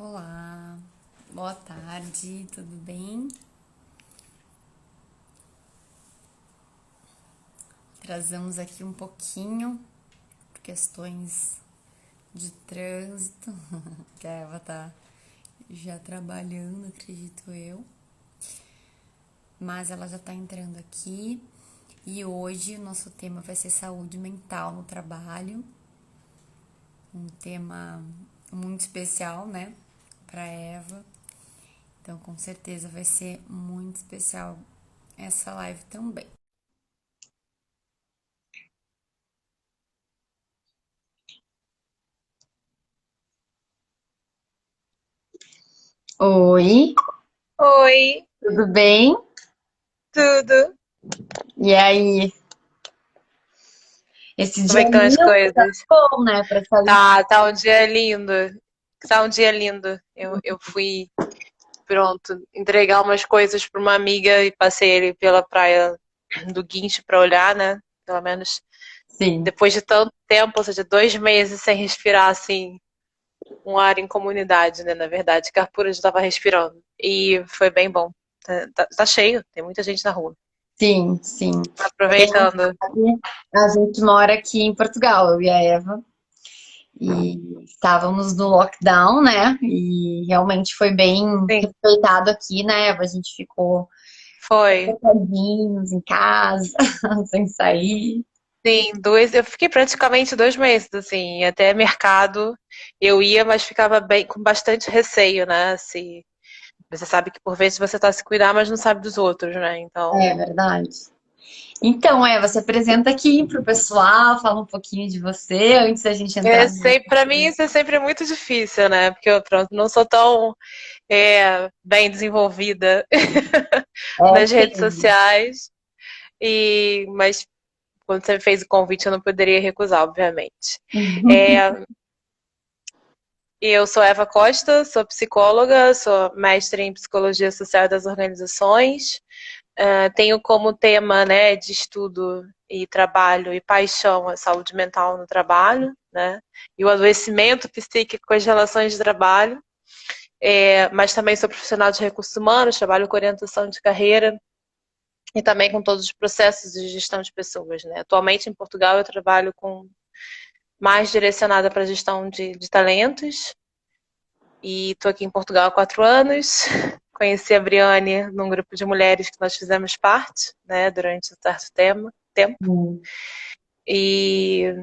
Olá, boa tarde, tudo bem? Trazemos aqui um pouquinho por questões de trânsito, que a Eva tá já trabalhando, acredito eu, mas ela já tá entrando aqui e hoje o nosso tema vai ser saúde mental no trabalho, um tema muito especial, né, para Eva. Então, com certeza vai ser muito especial essa live também. Oi, Oi, tudo bem? tudo? E aí, esse Como é dia que estão as lindo tá coisas? bom, né, pra saúde. Tá um dia lindo. Tá um dia lindo. Eu fui, pronto, entregar umas coisas para uma amiga e passei ali pela praia do Guincho para olhar, né? Pelo menos Sim. depois de tanto tempo, ou seja, 2 meses sem respirar, assim, um ar em comunidade, né? Na verdade, que a Carpura já estava respirando. E foi bem bom. Tá cheio, tem muita gente na rua. Sim, sim. Quem não Aproveitando. sabe, a gente mora aqui em Portugal, eu e a Eva, e estávamos no lockdown, né? E realmente foi bem Sim, respeitado aqui, né, Eva? A gente ficou foi. sentadinhos em casa, sem sair. Sim, eu fiquei praticamente 2 meses, assim, até mercado eu ia, mas ficava bem, com bastante receio, né? Se, você sabe que por vezes você tá a se cuidar, mas não sabe dos outros, né? É Então, verdade. Então, Eva, se apresenta aqui pro pessoal, fala um pouquinho de você antes da gente entrar no. para mim isso é sempre muito difícil, né? Porque eu, pronto, não sou tão bem desenvolvida É, nas redes sim. sociais, mas quando você me fez o convite eu não poderia recusar, obviamente. É, Eu sou Eva Costa, sou psicóloga, sou mestre em psicologia social das organizações. Tenho como tema, né, de estudo e trabalho e paixão a saúde mental no trabalho, né, e o adoecimento psíquico com as relações de trabalho. Mas também sou profissional de recursos humanos, trabalho com orientação de carreira e também com todos os processos de gestão de pessoas, né. Atualmente em Portugal eu trabalho com mais direcionada para a gestão de talentos. E estou aqui em Portugal há 4 anos. Conheci a Briane num grupo de mulheres que nós fizemos parte, né, durante um certo tempo. Hum, E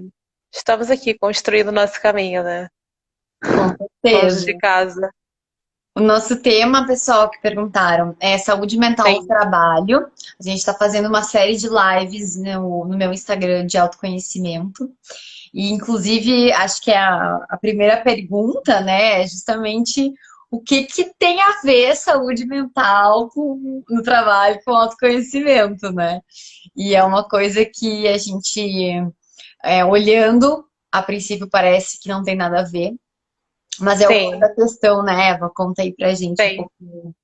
estamos aqui construindo o nosso caminho, né? com Longe de certeza. casa. O nosso tema, pessoal, que perguntaram, é saúde mental no Sim, trabalho. A gente está fazendo uma série de lives no meu Instagram de autoconhecimento. E, inclusive, acho que a primeira pergunta, né, é justamente o que que tem a ver saúde mental no trabalho com autoconhecimento, né? E é uma coisa que a gente, olhando, a princípio parece que não tem nada a ver, mas é o cor sim, da questão, né, Eva? Conta aí pra gente um tem. pouquinho.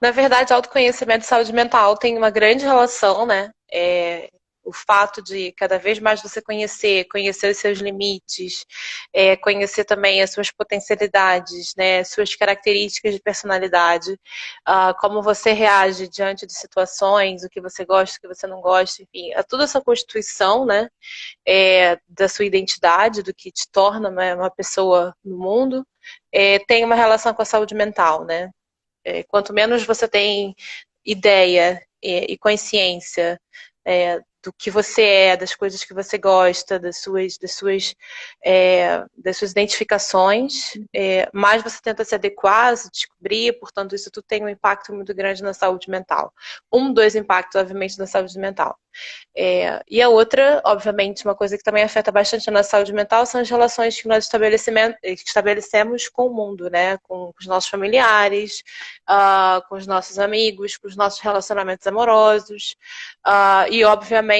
Na verdade, autoconhecimento e saúde mental tem uma grande relação, né? O fato de cada vez mais você conhecer os seus limites, conhecer também as suas potencialidades, né? Suas características de personalidade, como você reage diante de situações, o que você gosta, o que você não gosta, enfim, é toda essa constituição, né? Da sua identidade, do que te torna, né, uma pessoa no mundo, tem uma relação com a saúde mental, né? Quanto menos você tem ideia e consciência do que você é, das coisas que você gosta, das suas identificações, mais você tenta se adequar, se descobrir, portanto, isso tudo tem um impacto muito grande na saúde mental. Dois impactos, obviamente, na saúde mental. E a outra, obviamente, uma coisa que também afeta bastante a nossa saúde mental são as relações que nós estabelecemos com o mundo, né? Com os nossos familiares, com os nossos amigos, com os nossos relacionamentos amorosos. E, obviamente,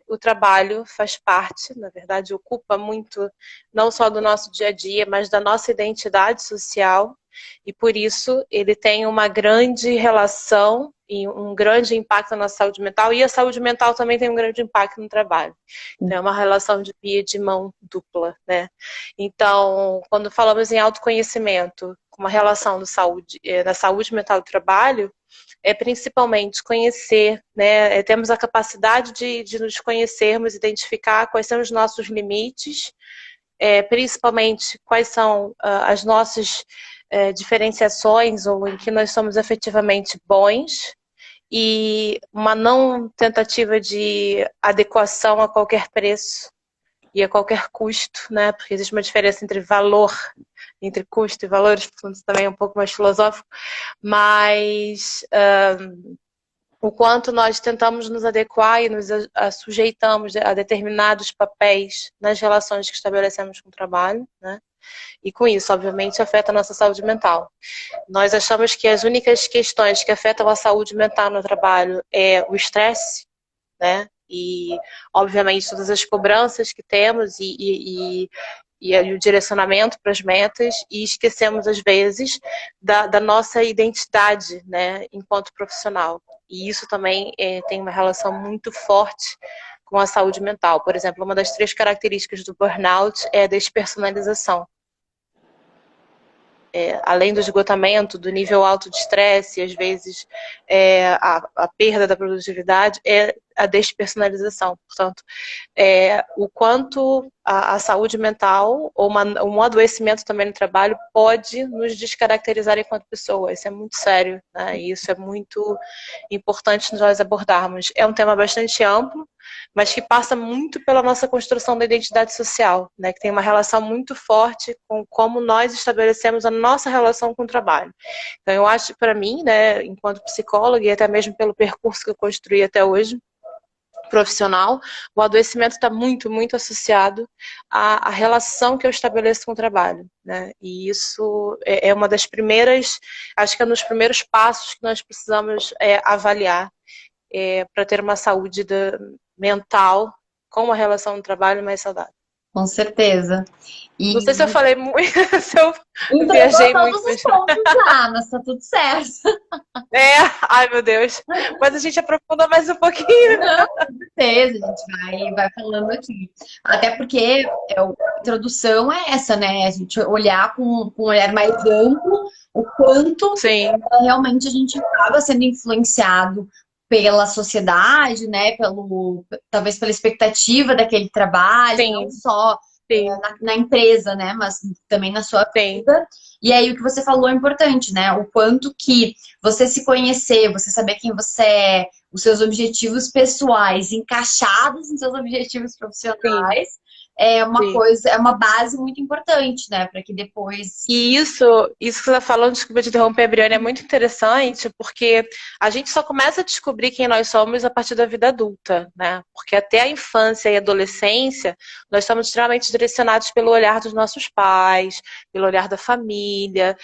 o trabalho faz parte, na verdade, ocupa muito, não só do nosso dia a dia, mas da nossa identidade social. E por isso ele tem uma grande relação e um grande impacto na saúde mental, e a saúde mental também tem um grande impacto no trabalho. Então, é uma relação de mão dupla, né? Então, quando falamos em autoconhecimento, com uma relação da saúde mental do trabalho é principalmente conhecer, né? Temos a capacidade de nos conhecermos, identificar quais são os nossos limites, principalmente quais são as nossas diferenciações ou em que nós somos efetivamente bons, e uma não tentativa de adequação a qualquer preço e a qualquer custo, né? Porque existe uma diferença entre valor, entre custo e valores, portanto isso também é um pouco mais filosófico, mas o quanto nós tentamos nos adequar e nos sujeitamos a determinados papéis nas relações que estabelecemos com o trabalho, né? E com isso, obviamente, afeta a nossa saúde mental. Nós achamos que as únicas questões que afetam a saúde mental no trabalho é o estresse, né? E, obviamente, todas as cobranças que temos e o direcionamento para as metas, e esquecemos, às vezes, da nossa identidade, né, enquanto profissional. E isso também tem uma relação muito forte com a saúde mental. Por exemplo, uma das 3 características do burnout é a despersonalização. Além do esgotamento, do nível alto de estresse, e às vezes a perda da produtividade, é a despersonalização. Portanto, o quanto a saúde mental ou um adoecimento também no trabalho pode nos descaracterizar enquanto pessoa. Isso é muito sério, né? E isso é muito importante nós abordarmos. É um tema bastante amplo, mas que passa muito pela nossa construção da identidade social, né? Que tem uma relação muito forte com como nós estabelecemos a nossa relação com o trabalho. Então, eu acho, para mim, né, enquanto psicóloga, e até mesmo pelo percurso que eu construí até hoje, profissional, o adoecimento está muito, muito associado à relação que eu estabeleço com o trabalho, né? E isso é uma das primeiras, acho que é um dos primeiros passos que nós precisamos avaliar para ter uma saúde mental com uma relação no trabalho mais saudável. Com certeza. Não sei se eu falei muito, se eu Entregou viajei todos muito. os pontos lá, mas tá tudo certo. Ai meu Deus. Mas a gente aprofunda mais um pouquinho. Não, com certeza, a gente vai falando aqui. Até porque a introdução é essa, né? A gente olhar com um olhar mais amplo o quanto Sim. realmente a gente acaba sendo influenciado pela sociedade, né? Talvez pela expectativa daquele trabalho, Sim. não só Sim. na empresa, né? Mas também na sua vida. E aí o que você falou é importante, né? O quanto que você se conhecer, você saber quem você é, os seus objetivos pessoais encaixados nos seus objetivos profissionais, é uma coisa, é uma base muito importante, né? Para que depois. E isso que você está falando, desculpa te interromper, Briane, é muito interessante, porque a gente só começa a descobrir quem nós somos a partir da vida adulta, né? Porque até a infância e a adolescência, nós estamos extremamente direcionados pelo olhar dos nossos pais, pelo olhar da família,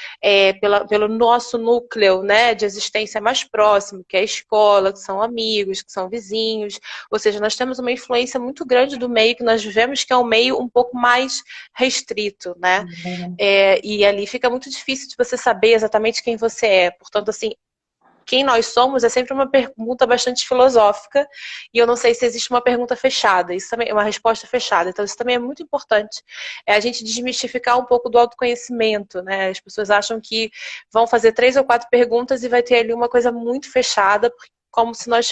pelo nosso núcleo, né, de existência mais próximo, que é a escola, que são amigos, que são vizinhos. Ou seja, nós temos uma influência muito grande do meio que nós vivemos, que é um meio um pouco mais restrito, né? E ali fica muito difícil de você saber exatamente quem você é. Portanto, assim, quem nós somos é sempre uma pergunta bastante filosófica, e eu não sei se existe uma pergunta fechada, isso também é uma resposta fechada. Então isso também é muito importante, a gente desmistificar um pouco do autoconhecimento, né? As pessoas acham que vão fazer 3 ou 4 perguntas e vai ter ali uma coisa muito fechada, como se nós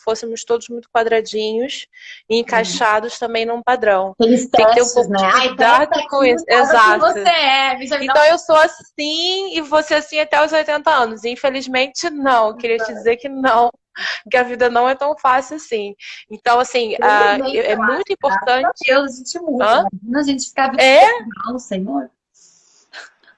fôssemos todos muito quadradinhos e encaixados também num padrão. Aqueles Tem que ter um pouco né? de cuidado com isso. Exato. Você então eu sou assim e você assim até os 80 anos. Infelizmente, não. Eu queria te dizer que não. Que a vida não é tão fácil assim. Então, assim, é muito importante. Deus, a gente muda. A gente ficava mal, Senhor.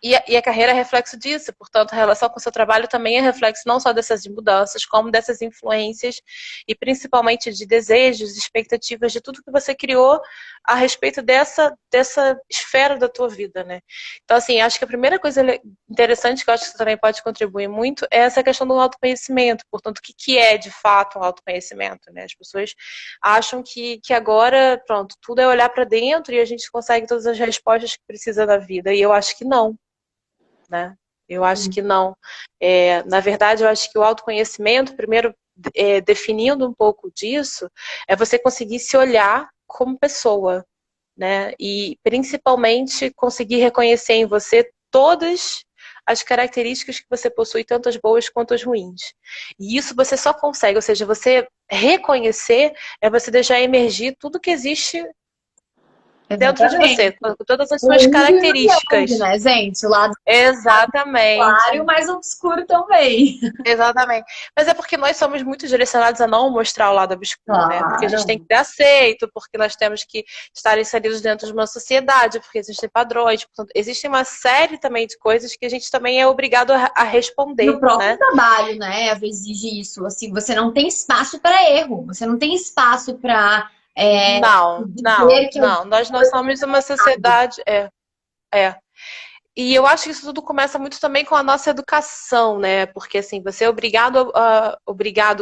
E a carreira é reflexo disso, portanto, a relação com o seu trabalho também é reflexo não só dessas mudanças, como dessas influências e principalmente de desejos, expectativas, de tudo que você criou a respeito dessa esfera da tua vida, né? Então, assim, acho que a primeira coisa interessante que eu acho que você também pode contribuir muito é essa questão do autoconhecimento. Portanto, o que é de fato um autoconhecimento, né? As pessoas acham que agora, pronto, tudo é olhar para dentro e a gente consegue todas as respostas que precisa da vida. E eu acho que não. Né? Eu acho que não. Na verdade, eu acho que o autoconhecimento, primeiro, definindo um pouco disso, é você conseguir se olhar como pessoa, né? E principalmente conseguir reconhecer em você todas as características que você possui, tanto as boas quanto as ruins. E isso você só consegue, ou seja, você reconhecer é você deixar emergir tudo que existe dentro de você, Exatamente. com todas as O suas yin e o yang, características. né, gente? O lado claro, Exatamente. mas obscuro também. Exatamente. Mas é porque nós somos muito direcionados a não mostrar o lado obscuro, né? Porque a gente tem que Claro. ser aceito, porque nós temos que estar inseridos dentro de uma sociedade, porque existem padrões, portanto, existe uma série também de coisas que a gente também é obrigado a No responder, próprio né? trabalho, né, às vezes exige isso. Assim, você não tem espaço para erro, você não tem espaço para Não, não, dizer que alguma não. Nós não coisa somos uma sociedade. É. E eu acho que isso tudo começa muito também com a nossa educação, né? Porque assim, você é obrigado,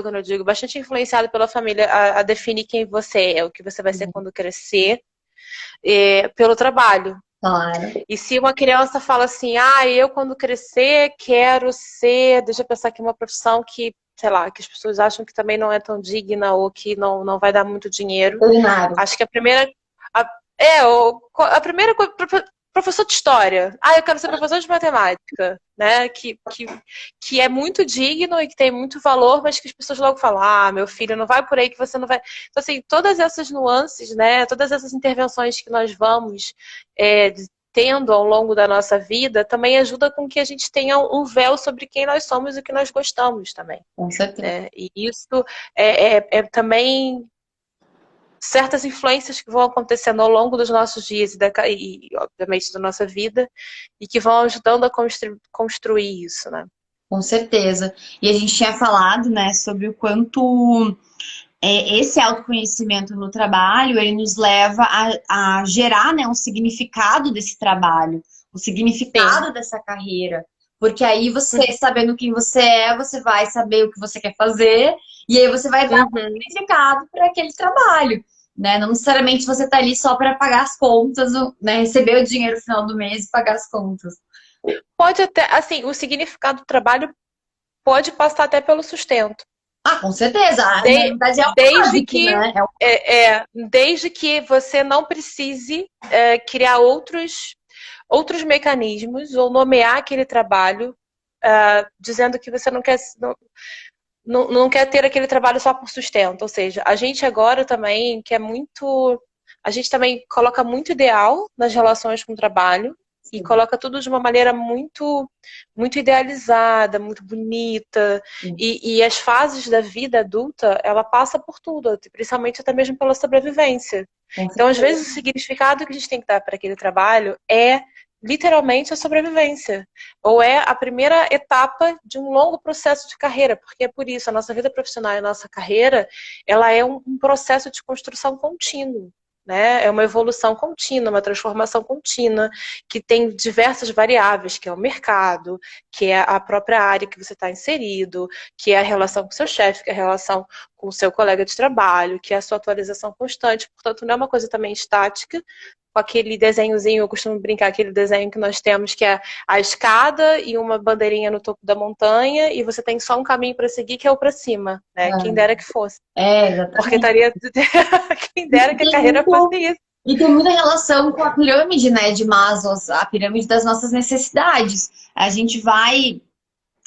quando eu digo, bastante influenciado pela família a definir quem você é, o que você vai ser quando crescer, pelo trabalho. claro. E se uma criança fala assim, eu quando crescer quero ser, deixa eu pensar aqui, uma profissão que, sei lá, que as pessoas acham que também não é tão digna ou que não vai dar muito dinheiro. Veterinário. Acho que a primeira. A, a primeira coisa. Professor de história. Eu quero ser professor de matemática, né? Que é muito digno e que tem muito valor, mas que as pessoas logo falam: meu filho, não vai por aí que você não vai. Então, assim, todas essas nuances, né? Todas essas intervenções que nós vamos tendo ao longo da nossa vida também ajuda com que a gente tenha um véu sobre quem nós somos e o que nós gostamos também. Com certeza. Né? E isso é também certas influências que vão acontecendo ao longo dos nossos dias e, obviamente, da nossa vida e que vão ajudando a construir isso, né? Com certeza. E a gente tinha falado, né, sobre o quanto esse autoconhecimento no trabalho, ele nos leva a gerar, né, um significado desse trabalho, o Sim. significado dessa carreira. Porque aí você, Uhum. sabendo quem você é, você vai saber o que você quer fazer, e aí você vai dar um Uhum. significado para aquele trabalho. Né? Não necessariamente você está ali só para pagar as contas, né? Receber o dinheiro no final do mês e pagar as contas. Pode até, assim, o significado do trabalho pode passar até pelo sustento. Ah, com certeza. Na De- verdade é o desde básico, que né? desde que você não precise criar outros mecanismos ou nomear aquele trabalho dizendo que você não quer ter aquele trabalho só por sustento. Ou seja, a gente agora também quer muito. A gente também coloca muito ideal nas relações com o trabalho e Sim, coloca tudo de uma maneira muito idealizada, muito bonita. sim, E as fases da vida adulta, ela passa por tudo, principalmente até mesmo pela sobrevivência. com Então, às certeza. vezes, o significado que a gente tem que dar para aquele trabalho é literalmente a sobrevivência. Ou é a primeira etapa de um longo processo de carreira, porque é por isso, a nossa vida profissional e a nossa carreira, ela é um processo de construção contínuo. Né? É uma evolução contínua, uma transformação contínua, que tem diversas variáveis, que é o mercado, que é a própria área que você está inserido, que é a relação com o seu chefe, que é a relação com o seu colega de trabalho, que é a sua atualização constante. Portanto, não é uma coisa também estática, com aquele desenhozinho, eu costumo brincar, aquele desenho que nós temos, que é a escada e uma bandeirinha no topo da montanha, e você tem só um caminho para seguir, que é o para cima, né? Quem dera que fosse. Porque Exatamente. estaria. Quem dera que a Tem carreira fosse muito, isso. e tem muita relação com a pirâmide, né, de Maslow, a pirâmide das nossas necessidades. A gente vai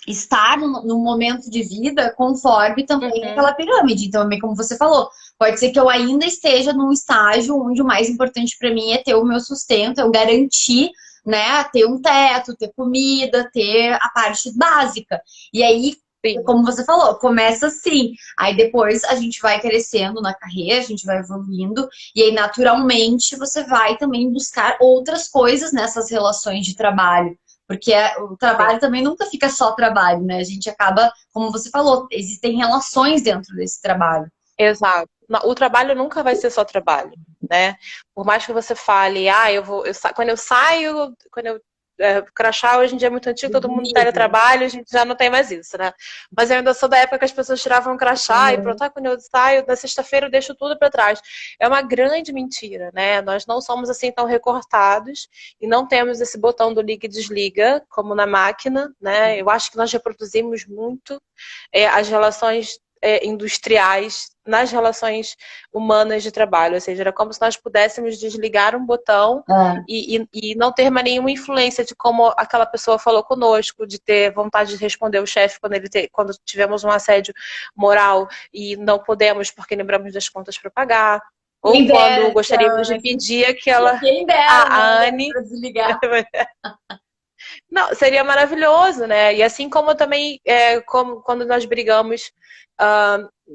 estar num momento de vida conforme também Uhum. aquela pirâmide. Então, também como você falou, pode ser que eu ainda esteja num estágio onde o mais importante para mim é ter o meu sustento, eu garantir, né, ter um teto, ter comida, ter a parte básica. E aí, Sim. como você falou, começa assim. Aí depois a gente vai crescendo na carreira, a gente vai evoluindo, e aí naturalmente você vai também buscar outras coisas nessas relações de trabalho. Porque o Sim. trabalho também nunca fica só trabalho, né? A gente acaba, como você falou, existem relações dentro desse trabalho. Exato. O trabalho nunca vai ser só trabalho, né? Por mais que você fale, quando eu saio, crachá hoje em dia é muito antigo, todo mundo Desliga. teletrabalho, a gente já não tem mais isso, né? Mas eu ainda sou da época que as pessoas tiravam crachá e Uhum. pronto, quando eu saio, na sexta-feira eu deixo tudo para trás. É uma grande mentira, né? Nós não somos assim tão recortados e não temos esse botão do liga e desliga, como na máquina, né? Eu acho que nós reproduzimos muito as relações industriais nas relações humanas de trabalho. Ou seja, era como se nós pudéssemos desligar um botão e não ter mais nenhuma influência de como aquela pessoa falou conosco, de ter vontade de responder o chefe quando tivemos um assédio moral e não podemos porque lembramos das contas para pagar. Ou Quem quando dera, gostaríamos de né? pedir aquela... Quem dera, A né? Anne... Pra desligar. Não, seria maravilhoso, né? E assim como também como quando nós brigamos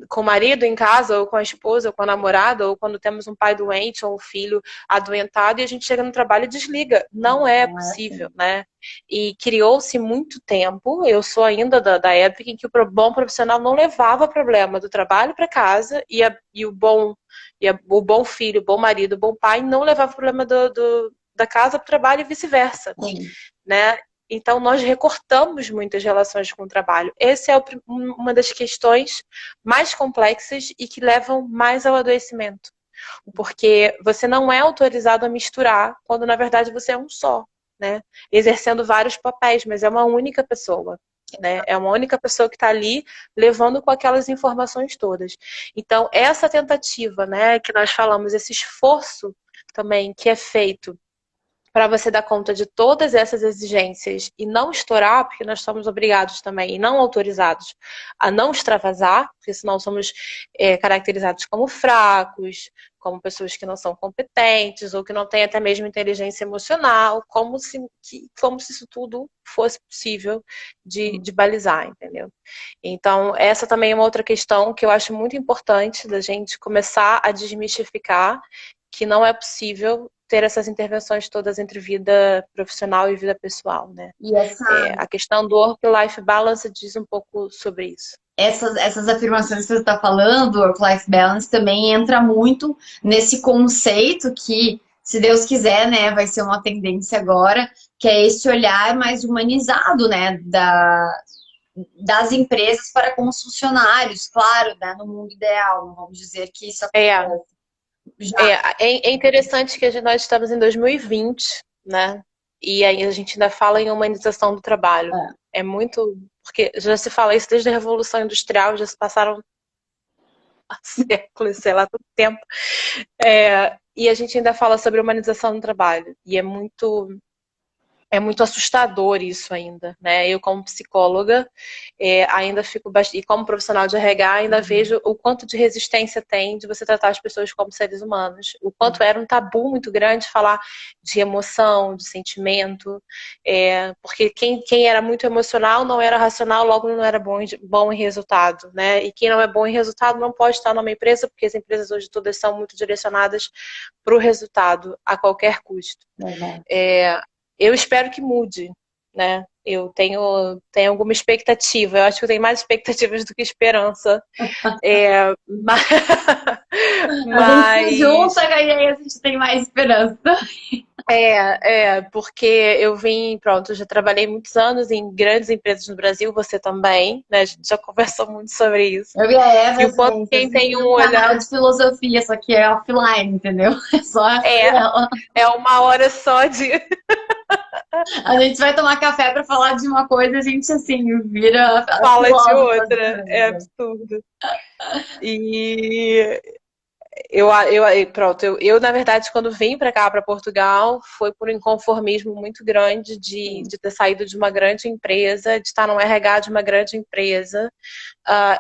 com o marido em casa, ou com a esposa, ou com a namorada, ou quando temos um pai doente ou um filho adoentado e a gente chega no trabalho e desliga. Não é Não é possível, assim. né? E criou-se muito tempo, eu sou ainda da época em que o bom profissional não levava problema do trabalho para casa o bom filho, o bom marido, o bom pai não levava problema da casa para o trabalho e vice-versa, Sim. né? Então, nós recortamos muitas relações com o trabalho. Essa é uma das questões mais complexas e que levam mais ao adoecimento. Porque você não é autorizado a misturar, quando na verdade você é um só, né? Exercendo vários papéis, mas é uma única pessoa. Né? É uma única pessoa que está ali levando com aquelas informações todas. Então, essa tentativa, né, que nós falamos, esse esforço também que é feito para você dar conta de todas essas exigências e não estourar, porque nós somos obrigados também e não autorizados a não extravasar, porque senão somos caracterizados como fracos, como pessoas que não são competentes ou que não têm até mesmo inteligência emocional, como se isso tudo fosse possível de balizar, entendeu? Então, essa também é uma outra questão que eu acho muito importante da gente começar a desmistificar, que não é possível ter essas intervenções todas entre vida profissional e vida pessoal, né? E A questão do work-life balance diz um pouco sobre isso. essas afirmações que você está falando, work-life balance, também entra muito nesse conceito que, se Deus quiser, né, vai ser uma tendência agora, que é esse olhar mais humanizado, né, das empresas para com os funcionários, claro, né, no mundo ideal, não vamos dizer que isso É, acontece. Já. é interessante que nós estamos em 2020, né? E aí a gente ainda fala em humanização do trabalho. É muito... Porque já se fala isso desde a Revolução Industrial, já se passaram séculos, sei lá, tanto tempo. E a gente ainda fala sobre humanização do trabalho. E é muito assustador isso ainda, né? Eu, como psicóloga, ainda fico bastante... E como profissional de RH, ainda vejo o quanto de resistência tem de você tratar as pessoas como seres humanos. O quanto era um tabu muito grande falar de emoção, de sentimento. Porque quem era muito emocional não era racional, logo não era bom em resultado, né? E quem não é bom em resultado não pode estar numa empresa, porque as empresas hoje todas são muito direcionadas para o resultado, a qualquer custo. Eu espero que mude, né? Eu tenho alguma expectativa. Eu acho que eu tenho mais expectativas do que esperança. Mas, A gente se junta mas e aí a gente tem mais esperança. porque eu pronto, eu já trabalhei muitos anos em grandes empresas no Brasil, você também, né? A gente já conversou muito sobre isso. Eu e a Eva, E o quanto gente, a quem gente tem tem um um canal olhar de filosofia, só que é offline, entendeu? É só é, ela. é uma hora só de A gente vai tomar café pra falar de uma coisa, a gente assim, vira fala de filósofas outra. É mesmo. absurdo. E pronto, na verdade, quando vim para cá, para Portugal, foi por um inconformismo muito grande de ter saído de uma grande empresa, de estar no RH de uma grande empresa,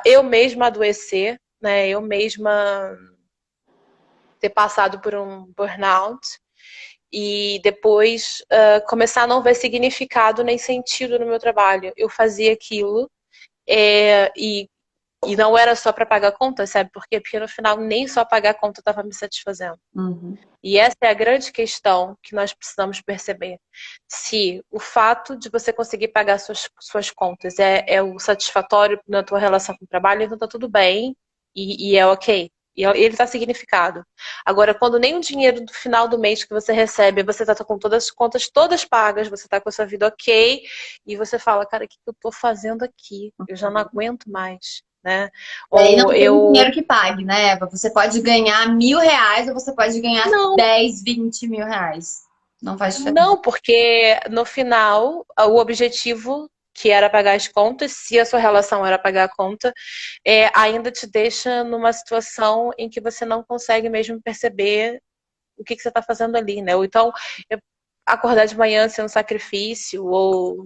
eu mesma adoecer, né? Eu mesma ter passado por um burnout e depois começar a não ver significado nem sentido no meu trabalho. Eu fazia aquilo e não era só para pagar conta, sabe por quê? Porque no final nem só pagar a conta estava me satisfazendo. E essa é a grande questão que nós precisamos perceber. Se o fato de você conseguir pagar suas contas é o satisfatório na tua relação com o trabalho, então tá tudo bem e é ok. E ele está significado. Agora, quando nem o dinheiro do final do mês que você recebe, você está com todas as contas todas pagas, você está com a sua vida ok, e você fala, cara, o que eu estou fazendo aqui? Eu já não aguento mais. Né? E aí não Ou tem eu... dinheiro que pague, né, Eva? Você pode ganhar R$ 1.000 ou você pode ganhar Não, 10, 20 mil reais. Não faz diferença. não, porque no final o objetivo que era pagar as contas, se a sua relação era pagar a conta, ainda te deixa numa situação em que você não consegue mesmo perceber o que você está fazendo ali, né? Ou então, acordar de manhã ser um sacrifício, ou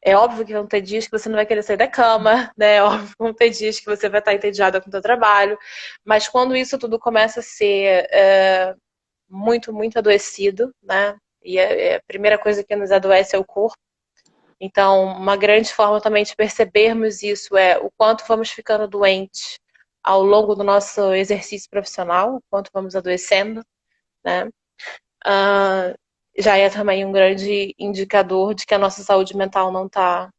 é óbvio que vão ter dias que você não vai querer sair da cama, né? É óbvio que vão ter dias que você vai estar entediada com o seu trabalho, mas quando isso tudo começa a ser muito, muito adoecido, né? E a primeira coisa que nos adoece é o corpo. Então, uma grande forma também de percebermos isso é o quanto vamos ficando doentes ao longo do nosso exercício profissional, o quanto vamos adoecendo, né? Ah, já é também um grande indicador de que a nossa saúde mental não tá,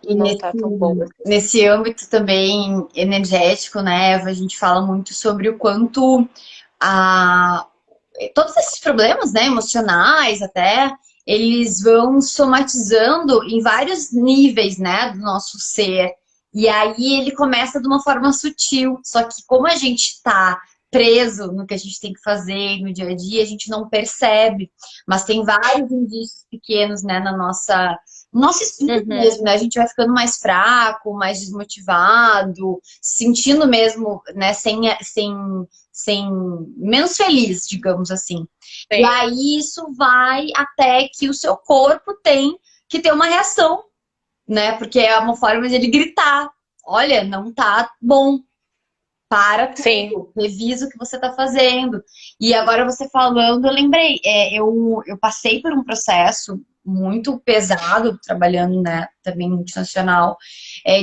E não tá tão boa. nesse âmbito também energético, né, Eva, a gente fala muito sobre o quanto a, todos esses problemas, né, emocionais até, eles vão somatizando em vários níveis, né, do nosso ser. E aí ele começa de uma forma sutil. Só que como a gente está preso no que a gente tem que fazer no dia a dia, a gente não percebe. Mas tem vários indícios pequenos, né, na nosso espírito mesmo, né? A gente vai ficando mais fraco, mais desmotivado, sentindo mesmo, né, sem menos feliz, digamos assim. Sim. E aí isso vai até que o seu corpo tem que ter uma reação, né? Porque é uma forma de ele gritar: olha, não tá bom. Para tudo, Sim. revisa o que você está fazendo. E agora você falando, eu lembrei, eu passei por um processo muito pesado, trabalhando, né, também multinacional,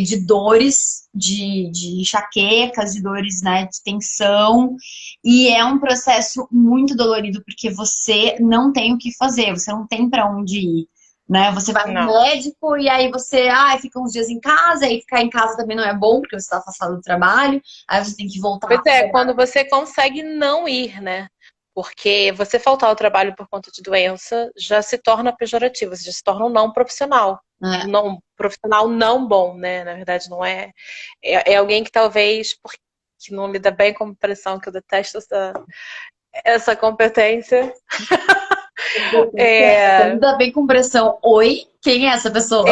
de dores, de enxaquecas, de dores, né, de tensão, e é um processo muito dolorido, porque você não tem o que fazer, você não tem para onde ir. Né? Você vai no médico e aí você fica uns dias em casa, e ficar em casa também não é bom, porque você está afastado do trabalho, aí você tem que voltar. Pois é, quando você consegue não ir, né? Porque você faltar ao trabalho por conta de doença já se torna pejorativo, já se torna um não profissional. Não, profissional não bom, né? Na verdade, não é. É alguém que talvez, porque não lida bem com pressão, que eu detesto essa competência. Lida bem com pressão. Oi? Quem é essa pessoa?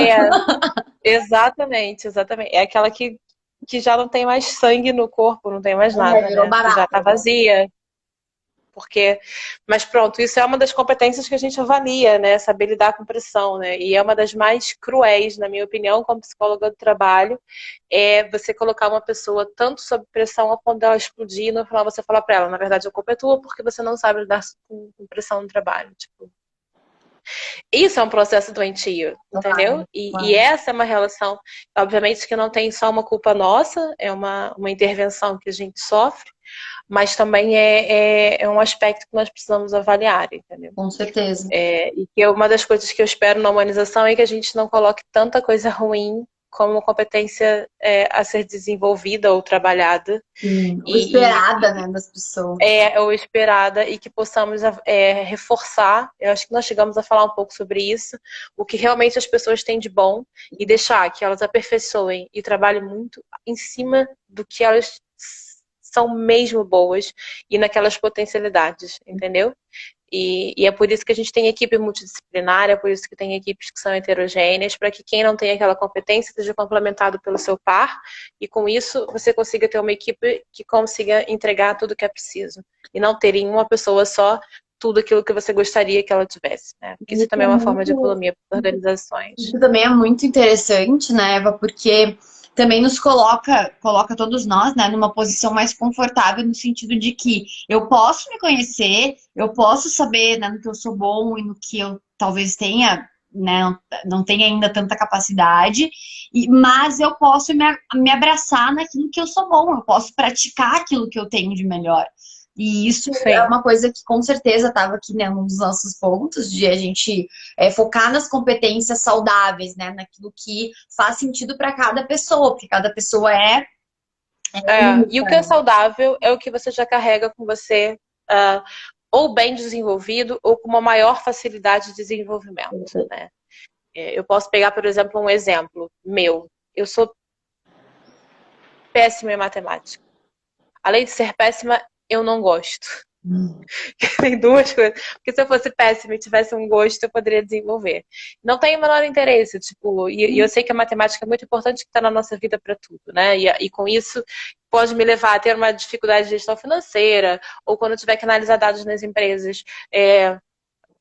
Exatamente, exatamente. É aquela que já não tem mais sangue no corpo, não tem mais nada, Virou né? Que barata. já tá vazia. Mas pronto, isso é uma das competências que a gente avalia, né? Saber lidar com pressão, né? E é uma das mais cruéis, na minha opinião, como psicóloga do trabalho, é você colocar uma pessoa tanto sob pressão a ponto dela explodir e no final você falar pra ela, na verdade a culpa é tua porque você não sabe lidar com pressão no trabalho. Tipo, isso é um processo doentio, entendeu? E essa é uma relação, obviamente, que não tem só uma culpa nossa, é uma intervenção que a gente sofre, mas também é um aspecto que nós precisamos avaliar, entendeu? Com certeza. E que uma das coisas que eu espero na humanização é que a gente não coloque tanta coisa ruim como uma competência a ser desenvolvida ou trabalhada. Sim, ou esperada, né, das pessoas. Ou esperada, e que possamos reforçar, eu acho que nós chegamos a falar um pouco sobre isso, o que realmente as pessoas têm de bom e deixar que elas aperfeiçoem e trabalhem muito em cima do que elas são mesmo boas e naquelas potencialidades, entendeu? E é por isso que a gente tem equipe multidisciplinar, é por isso que tem equipes que são heterogêneas, para que quem não tem aquela competência seja complementado pelo seu par, e com isso você consiga ter uma equipe que consiga entregar tudo que é preciso. E não ter em uma pessoa só tudo aquilo que você gostaria que ela tivesse, né? Porque isso também é uma forma de economia para organizações. Isso também é muito interessante, né, Eva? Porque também nos coloca todos nós, né, numa posição mais confortável, no sentido de que eu posso me conhecer, eu posso saber, né, no que eu sou bom e no que eu talvez tenha, né, não tenha ainda tanta capacidade, mas eu posso me abraçar naquilo que eu sou bom, eu posso praticar aquilo que eu tenho de melhor. E isso é uma coisa que com certeza estava aqui, né, num dos nossos pontos, de a gente focar nas competências saudáveis, né, naquilo que faz sentido para cada pessoa, porque cada pessoa e o que é saudável é o que você já carrega com você, ou bem desenvolvido, ou com uma maior facilidade de desenvolvimento, né? Eu posso pegar, por exemplo, um exemplo meu. Eu sou péssima em matemática. Além de ser péssima, eu não gosto. Tem duas coisas. Porque se eu fosse péssima e tivesse um gosto, eu poderia desenvolver. Não tenho o menor interesse, tipo, e eu sei que a matemática é muito importante que está na nossa vida para tudo, né? E com isso pode me levar a ter uma dificuldade de gestão financeira, ou quando eu tiver que analisar dados nas empresas.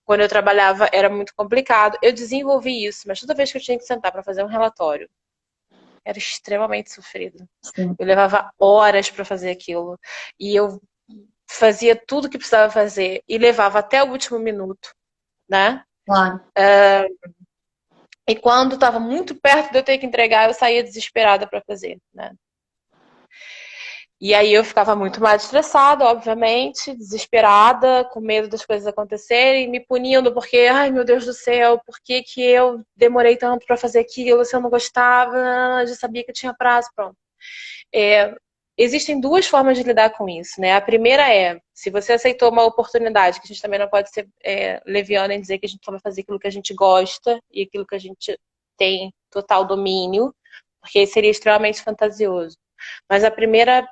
Quando eu trabalhava era muito complicado. Eu desenvolvi isso, mas toda vez que eu tinha que sentar para fazer um relatório, era extremamente sofrido. Sim, Eu levava horas para fazer aquilo. E eu fazia tudo que precisava fazer e levava até o último minuto, né? claro. E quando estava muito perto de eu ter que entregar, eu saía desesperada para fazer, né? E aí eu ficava muito mais estressada, obviamente, desesperada, com medo das coisas acontecerem, me punindo porque, ai meu Deus do céu, por que que eu demorei tanto para fazer aquilo, se eu não gostava, já sabia que tinha prazo, pronto. Existem duas formas de lidar com isso, né? A primeira é, se você aceitou uma oportunidade, que a gente também não pode ser leviana em dizer que a gente só vai fazer aquilo que a gente gosta e aquilo que a gente tem total domínio, porque seria extremamente fantasioso. Mas a primeira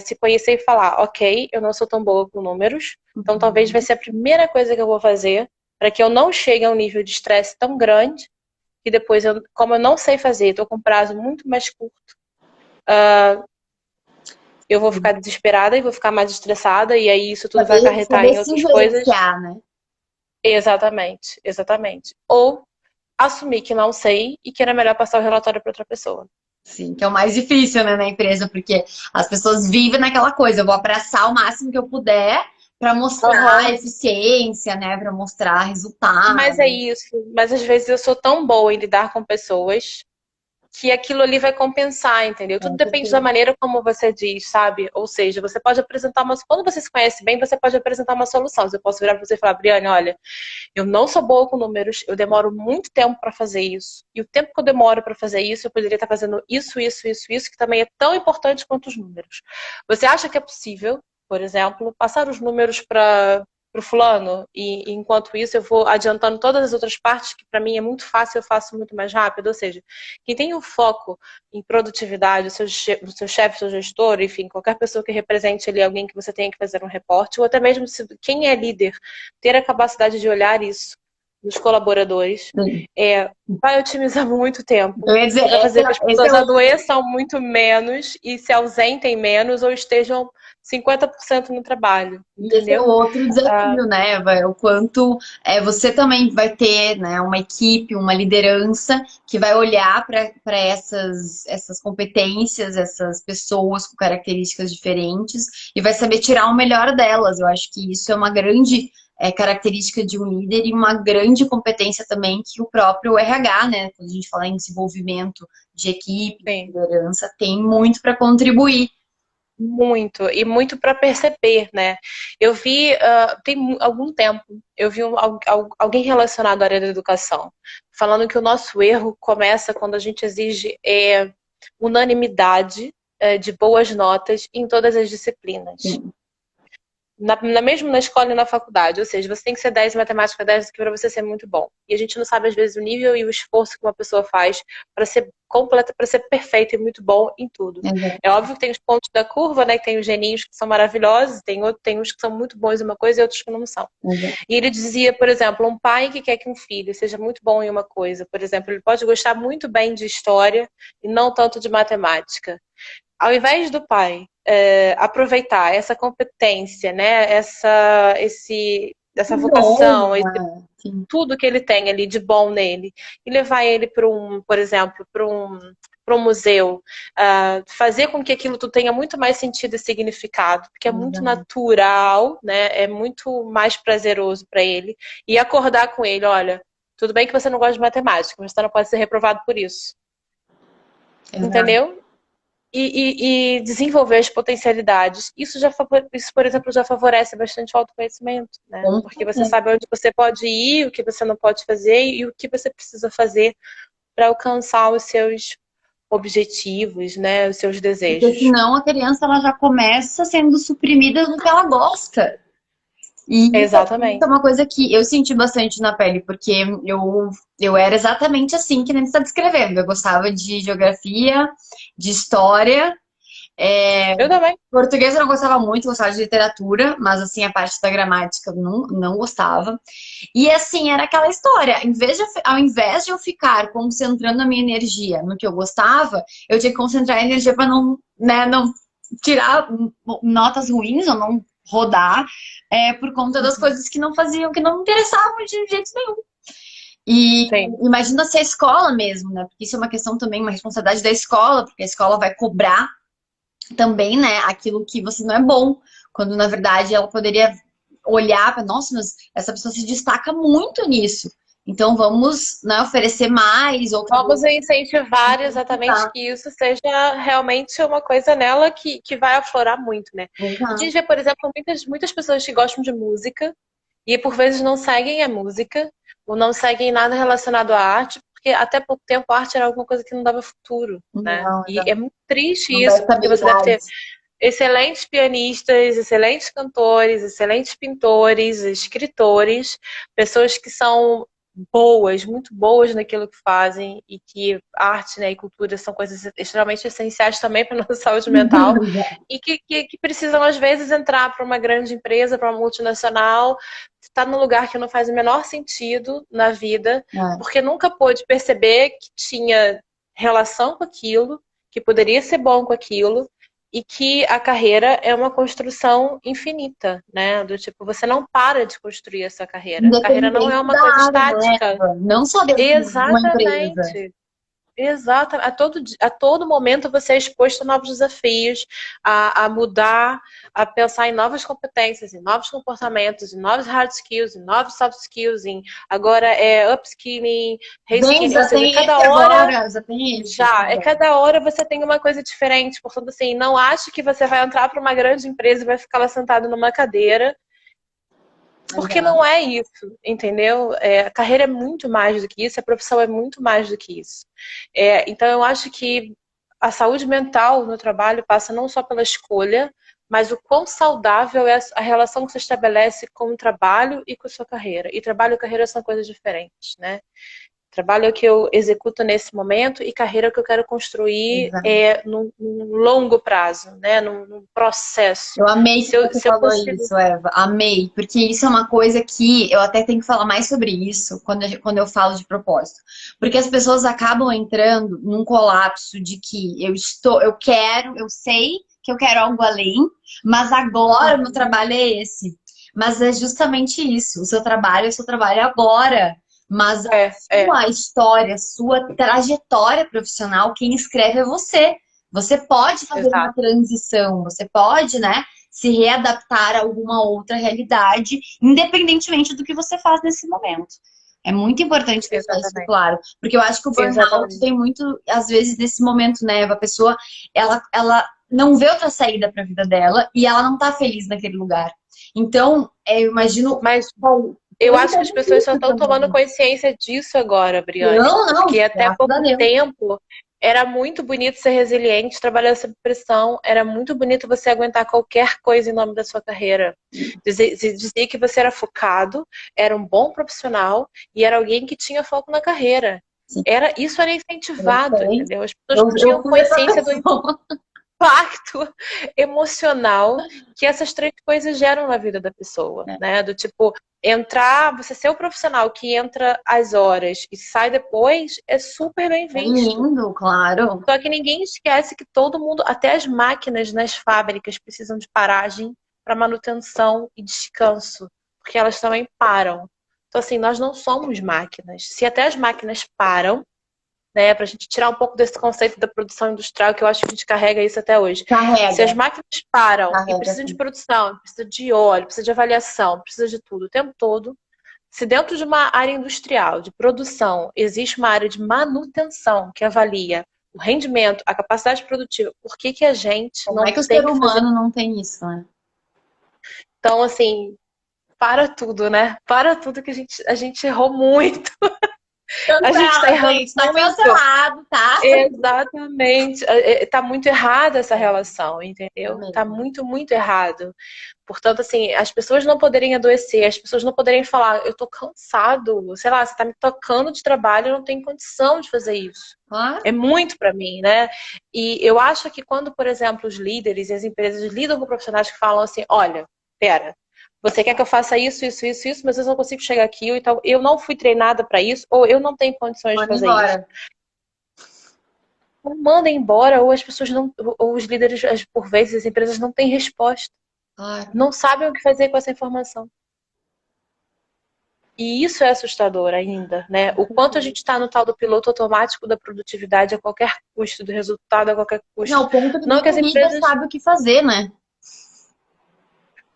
se conhecer e falar, ok, eu não sou tão boa com números, então talvez vai ser a primeira coisa que eu vou fazer para que eu não chegue a um nível de estresse tão grande que depois, como eu não sei fazer, estou com um prazo muito mais curto, eu vou ficar desesperada e vou ficar mais estressada, e aí isso tudo vai acarretar Saber em se outras coisas. gerenciar, né? Exatamente, exatamente. Ou assumir que não sei e que era melhor passar o relatório para outra pessoa. Sim, que é o mais difícil, né, na empresa, porque as pessoas vivem naquela coisa, eu vou abraçar o máximo que eu puder para mostrar Uhum. eficiência, né, para mostrar Mas é resultado. isso. Mas às vezes eu sou tão boa em lidar com pessoas que aquilo ali vai compensar, entendeu? Tudo Com depende da certeza. maneira como você diz, sabe? Ou seja, você pode apresentar uma... Quando você se conhece bem, você pode apresentar uma solução. Eu posso virar para você e falar, Briane, olha, eu não sou boa com números, eu demoro muito tempo para fazer isso. E o tempo que eu demoro para fazer isso, eu poderia estar fazendo isso, que também é tão importante quanto os números. Você acha que é possível, por exemplo, passar os números para o fulano e enquanto isso eu vou adiantando todas as outras partes que para mim é muito fácil, eu faço muito mais rápido. Ou seja, quem tem o foco em produtividade, o seu chefe, o seu gestor, enfim, qualquer pessoa que represente ali alguém que você tenha que fazer um reporte, ou até mesmo quem é líder, ter a capacidade de olhar isso nos colaboradores, Sim. vai otimizar muito tempo Eu ia dizer, e vai fazer com que as esse pessoas adoeçam muito menos e se ausentem menos ou estejam 50% no trabalho, e esse é o entendeu? outro desafio, né, Eva? É o quanto você também vai ter, né, uma equipe, uma liderança que vai olhar para essas competências, essas pessoas com características diferentes e vai saber tirar o melhor delas. Eu acho que isso é uma grande característica de um líder e uma grande competência também que o próprio RH, né, quando a gente fala em desenvolvimento de equipe, de Sim. liderança, tem muito para contribuir. Muito, e muito para perceber, né? Eu vi, tem algum tempo, eu vi alguém relacionado à área da educação, falando que o nosso erro começa quando a gente exige unanimidade de boas notas em todas as disciplinas. Sim, Mesmo na escola e na faculdade, ou seja, você tem que ser 10 em matemática, 10 para você ser muito bom. E a gente não sabe, às vezes, o nível e o esforço que uma pessoa faz para ser completa, para ser perfeito e muito bom em tudo. exato, É óbvio que tem os pontos da curva, né? Que tem os geninhos que são maravilhosos, tem uns que são muito bons em uma coisa e outros que não são. exato. E ele dizia, por exemplo, um pai que quer que um filho seja muito bom em uma coisa, por exemplo, ele pode gostar muito bem de história e não tanto de matemática. Ao invés do pai aproveitar essa competência, né, essa vocação, Bom, sim, tudo que ele tem ali de bom nele, e levar ele para por exemplo, para um museu, fazer com que aquilo tudo tenha muito mais sentido e significado, porque é muito exato. natural, né, é muito mais prazeroso para ele, e acordar com ele, olha, tudo bem que você não gosta de matemática, mas você não pode ser reprovado por isso. Exato. Entendeu? E desenvolver as potencialidades. Isso, por exemplo, já favorece bastante o autoconhecimento, né? Com Porque você certeza. sabe onde você pode ir, o que você não pode fazer e o que você precisa fazer para alcançar os seus objetivos, né? Os seus Porque desejos. senão a criança ela já começa sendo suprimida do que ela gosta. E isso é Exatamente. uma coisa que eu senti bastante na pele, porque eu era exatamente assim que nem você está descrevendo. Eu gostava de geografia, de história, Eu também. Português eu não gostava muito, gostava de literatura, mas assim, a parte da gramática eu não gostava. E assim, era aquela história, ao invés de eu ficar concentrando a minha energia no que eu gostava, eu tinha que concentrar a energia para não, né, não tirar notas ruins ou não rodar, por conta das coisas que não faziam, que não me interessavam de jeito nenhum. E Sim. imagina se a escola mesmo, né? Porque isso é uma questão também, uma responsabilidade da escola, porque a escola vai cobrar também, né, aquilo que você não é bom, quando na verdade ela poderia olhar para, nossa, mas essa pessoa se destaca muito nisso. Então vamos, né, oferecer mais ou Vamos incentivar exatamente que isso seja realmente uma coisa nela que vai aflorar muito, né? A gente vê, por exemplo, muitas pessoas que gostam de música e por vezes não seguem a música ou não seguem nada relacionado à arte, porque até pouco tempo a arte era alguma coisa que não dava futuro, né? não, E é muito triste não dá isso, porque você deve ter estabilidade. excelentes pianistas, excelentes cantores, excelentes pintores, escritores, pessoas que são boas, muito boas naquilo que fazem e que arte, né, e cultura são coisas extremamente essenciais também para a nossa saúde mental e que precisam às vezes entrar para uma grande empresa, para uma multinacional, estar num lugar que não faz o menor sentido na vida, porque nunca pôde perceber que tinha relação com aquilo, que poderia ser bom com aquilo e que a carreira é uma construção infinita, né? Do tipo, você não para de construir essa carreira. A carreira não é Independente uma da coisa área, né? estática. Não só dentro de uma empresa. Exatamente. Exato, a todo momento você é exposto a novos desafios, a mudar, a pensar em novas competências, em novos comportamentos, em novos hard skills, em novos soft skills, agora é upskilling, Bem, reskilling, ou já seja, tem esse cada hora agora, já tem esse. cada hora você tem uma coisa diferente, portanto assim, não ache que você vai entrar para uma grande empresa e vai ficar lá sentado numa cadeira, porque não é isso, entendeu? A carreira é muito mais do que isso, a profissão é muito mais do que isso. Então, eu acho que a saúde mental no trabalho passa não só pela escolha, mas o quão saudável é a relação que você estabelece com o trabalho e com a sua carreira. E trabalho e carreira são coisas diferentes, né? Trabalho é o que eu executo nesse momento e carreira é o que eu quero construir num longo prazo, né? Num processo. Eu amei que você Se eu falou consigo... isso, Eva. Amei, porque isso é uma coisa que eu até tenho que falar mais sobre isso quando eu falo de propósito. Porque as pessoas acabam entrando num colapso de que eu sei que eu quero algo além, mas agora o meu trabalho é esse. Mas é justamente isso. O seu trabalho é o seu trabalho agora. Mas a sua história, a sua trajetória profissional, quem escreve é você. Você pode fazer uma transição, você pode, né, se readaptar a alguma outra realidade, independentemente do que você faz nesse momento. É muito importante deixar isso claro, porque eu acho que o burnout tem muito, às vezes, nesse momento, né, a pessoa, ela não vê outra saída para a vida dela e ela não tá feliz naquele lugar. Então, eu imagino... Mas eu acho que as pessoas só estão tomando consciência disso agora, Briane. Não, Porque até pouco graças a Deus. tempo era muito bonito ser resiliente, trabalhar sob pressão. Era muito bonito você aguentar qualquer coisa em nome da sua carreira. Dizer que você era focado, era um bom profissional e era alguém que tinha foco na carreira. Isso era incentivado, entendeu? As pessoas não tinham consciência do impacto emocional que essas três coisas geram na vida da pessoa, né? Do tipo, você ser o profissional que entra às horas e sai depois é super bem visto. Lindo, claro. Só que ninguém esquece que todo mundo, até as máquinas nas fábricas precisam de paragem para manutenção e descanso, porque elas também param. Então assim, nós não somos máquinas. Se até as máquinas param, né, para a gente tirar um pouco desse conceito da produção industrial, que eu acho que a gente carrega isso até hoje. Se as máquinas param e precisam de produção, precisa de óleo, precisa de avaliação, precisa de tudo o tempo todo, se dentro de uma área industrial, de produção, existe uma área de manutenção que avalia o rendimento, a capacidade produtiva, por que a gente não é que o tem ser que fazer... humano não tem isso, né? Então, assim, para tudo, né? Para tudo que a gente errou muito. A gente está Cancela, errando gente, tá muito. cancelado, tá? Exatamente. Tá muito errada essa relação, Tá entendeu? Tá mesmo. muito, muito errado. Portanto, assim, as pessoas não poderem adoecer, as pessoas não poderem falar, eu tô cansado, sei lá, você tá me tocando de trabalho, eu não tenho condição de fazer isso. Claro. É muito para mim, né? E eu acho que ququando, por exemplo, os líderes e as empresas lidam com profissionais que falam assim, olha, pera, você quer que eu faça isso, isso, isso, isso, mas eu não consigo chegar aqui, então eu não fui treinada para isso, ou eu não tenho condições de Manda fazer isso. embora. Ou mandem embora, ou as pessoas não, ou os líderes, por vezes, as empresas não têm resposta, Claro. não sabem o que fazer com essa informação. E isso é assustador ainda, né? O quanto a gente está no tal do piloto automático da produtividade a qualquer custo, do resultado a qualquer custo. Não, o ponto é que Não nem que as o líder empresas. sabe o que fazer, né?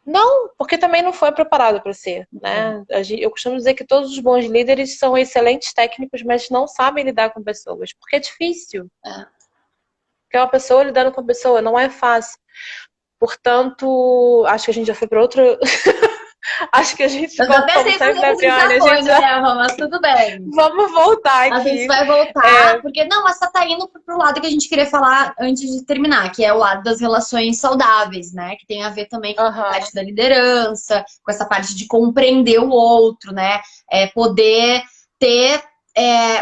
Não, porque também não foi preparado para ser, né? Eu costumo dizer que todos os bons líderes são excelentes técnicos, mas não sabem lidar com pessoas, porque é difícil. É. Porque uma pessoa lidando com pessoa não é fácil. Portanto, acho que a gente já foi para outro. Acho que a gente, Eu já como pensei em sempre, fazer né, que a gente Briane? já A foi, gente já. né, Eva? Mas tudo bem. Vamos voltar A gente aqui. vai voltar, É, porque não, mas tá indo pro lado que a gente queria falar antes de terminar, que é o lado das relações saudáveis, né? Que tem a ver também com a aham. parte da liderança, com essa parte de compreender o outro, né? Poder ter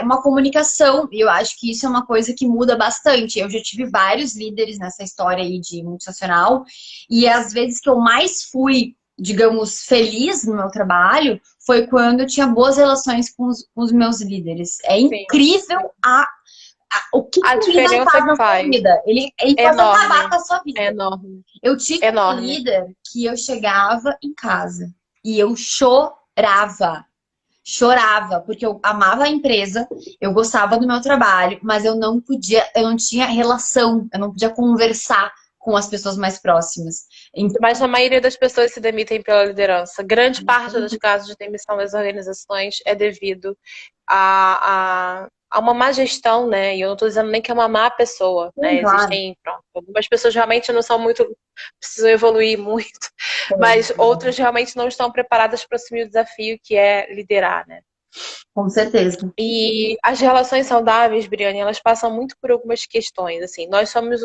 uma comunicação. E eu acho que isso é uma coisa que muda bastante. Eu já tive vários líderes nessa história aí de multinacional, e às vezes que eu mais fui, digamos, feliz no meu trabalho foi quando eu tinha boas relações com os meus líderes. É Sim, sim. incrível o que A o líder diferença faz que na sua faz vida. Ele é pode acabar enorme. com a sua É vida. enorme. Eu tive um Enorme. líder que eu chegava em casa e eu chorava. Chorava, porque eu amava a empresa, eu gostava do meu trabalho, mas eu não podia, eu não tinha relação, eu não podia conversar com as pessoas mais próximas. Então, Mas a maioria das pessoas se demitem pela liderança. Grande parte dos casos de demissão das organizações é devido a uma má gestão, né? E eu não estou dizendo nem que é uma má pessoa, né? claro. Existem, pronto, algumas pessoas realmente não são muito, precisam evoluir muito, mas outras realmente não estão preparadas para assumir o desafio que é liderar, né? Com certeza. E as relações saudáveis, Briane, elas passam muito por algumas questões. Assim, nós somos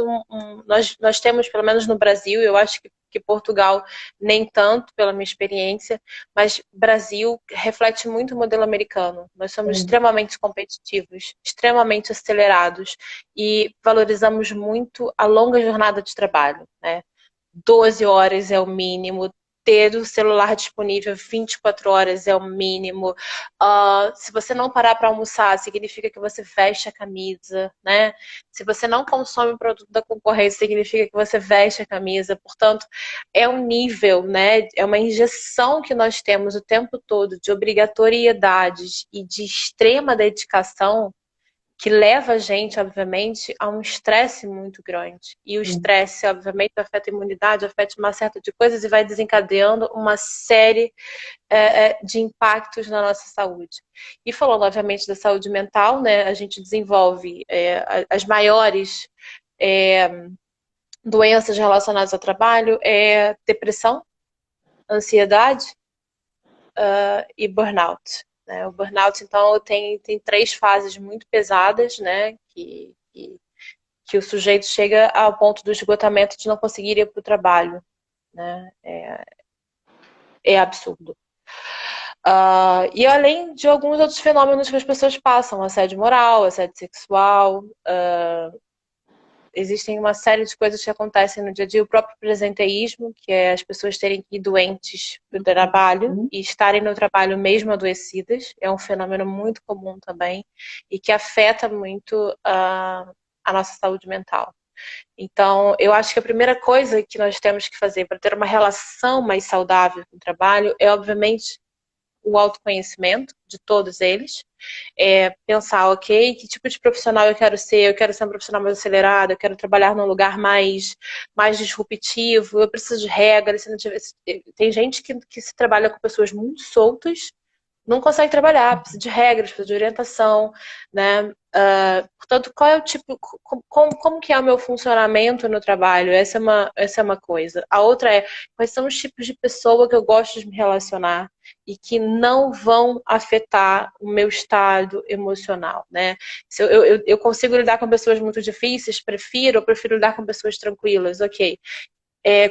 nós temos, pelo menos no Brasil, eu acho que Portugal nem tanto, pela minha experiência, mas Brasil reflete muito o modelo americano. Nós somos Sim. extremamente competitivos, extremamente acelerados e valorizamos muito a longa jornada de trabalho, né? 12 horas é o mínimo, ter o celular disponível 24 horas é o mínimo. Se você não parar para almoçar, significa que você veste a camisa, né? Se você não consome o produto da concorrência, significa que você veste a camisa. Portanto, é um nível, né? É uma injeção que nós temos o tempo todo de obrigatoriedades e de extrema dedicação que leva a gente, obviamente, a um estresse muito grande. E o estresse, obviamente, afeta a imunidade, afeta uma série de coisas e vai desencadeando uma série de impactos na nossa saúde. E falando, obviamente, da saúde mental, né, a gente desenvolve as maiores doenças relacionadas ao trabalho, depressão, ansiedade e burnout. Né? O burnout, então, tem três fases muito pesadas, né? Que o sujeito chega ao ponto do esgotamento de não conseguir ir para o trabalho. Né? É absurdo. E além de alguns outros fenômenos que as pessoas passam, assédio moral, assédio sexual, existem uma série de coisas que acontecem no dia a dia. O próprio presenteísmo, que é as pessoas terem que ir doentes para o trabalho e estarem no trabalho mesmo adoecidas, é um fenômeno muito comum também e que afeta muito a nossa saúde mental. Então, eu acho que a primeira coisa que nós temos que fazer para ter uma relação mais saudável com o trabalho é, obviamente, o autoconhecimento de todos eles, pensar, ok, que tipo de profissional eu quero ser um profissional mais acelerado, eu quero trabalhar num lugar mais disruptivo, eu preciso de regras, tem gente que se trabalha com pessoas muito soltas, não consegue trabalhar, precisa de regras, precisa de orientação, né? Portanto, qual é o tipo, como que é o meu funcionamento no trabalho? Essa é uma coisa. A outra é, quais são os tipos de pessoa que eu gosto de me relacionar e que não vão afetar o meu estado emocional, né? Se eu consigo lidar com pessoas muito difíceis, eu prefiro lidar com pessoas tranquilas, ok.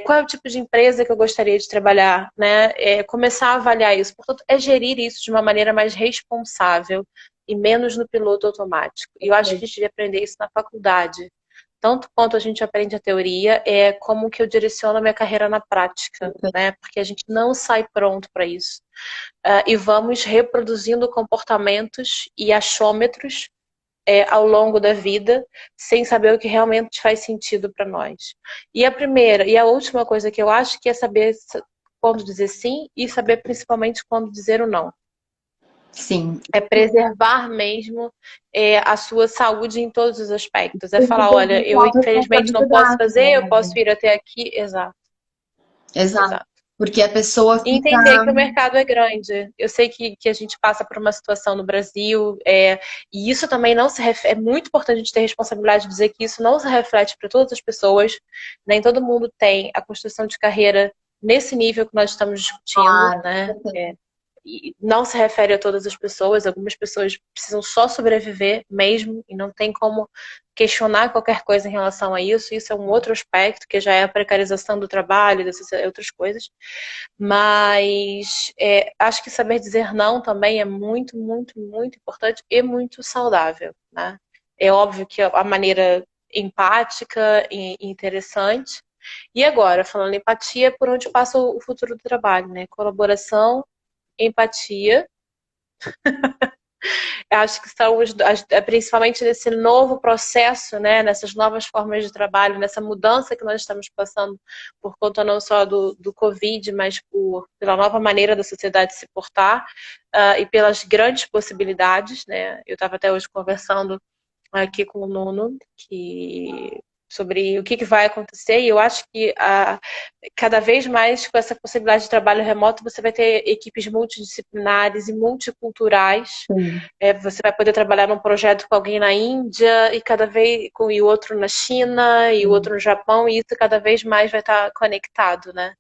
Qual é o tipo de empresa que eu gostaria de trabalhar, né? Começar a avaliar isso. Portanto, é gerir isso de uma maneira mais responsável e menos no piloto automático. E eu acho que a gente devia aprender isso na faculdade. Tanto quanto a gente aprende a teoria, é como que eu direciono a minha carreira na prática, né? Porque a gente não sai pronto para isso. E vamos reproduzindo comportamentos e achômetros ao longo da vida, sem saber o que realmente faz sentido para nós. E a primeira e a última coisa que eu acho que é saber quando dizer sim e saber principalmente quando dizer o não. Sim. É preservar mesmo a sua saúde em todos os aspectos. É falar, olha, eu infelizmente não posso fazer, eu posso vir até aqui. Exato. Exato. Porque a pessoa fica... E entender que o mercado é grande. Eu sei que a gente passa por uma situação no Brasil, e isso também não se reflete. É muito importante a gente ter responsabilidade de dizer que isso não se reflete para todas as pessoas. Nem todo mundo tem a construção de carreira nesse nível que nós estamos discutindo, né? E não se refere a todas as pessoas. Algumas pessoas precisam só sobreviver mesmo e não tem como questionar qualquer coisa em relação a isso. Isso é um outro aspecto, que já é a precarização do trabalho, dessas outras coisas. Mas acho que saber dizer não também é muito, muito, muito importante e muito saudável, né? É óbvio que a maneira empática e interessante. E agora, falando em empatia, por onde passa o futuro do trabalho, né? Colaboração, empatia. Eu acho que são principalmente nesse novo processo, né, nessas novas formas de trabalho, nessa mudança que nós estamos passando por conta não só do Covid, mas pela nova maneira da sociedade se portar e pelas grandes possibilidades, né? Eu estava até hoje conversando aqui com o Nuno sobre o que vai acontecer, e eu acho que cada vez mais com essa possibilidade de trabalho remoto você vai ter equipes multidisciplinares e multiculturais. Você vai poder trabalhar num projeto com alguém na Índia e o outro na China e o outro no Japão, e isso cada vez mais vai estar conectado, né?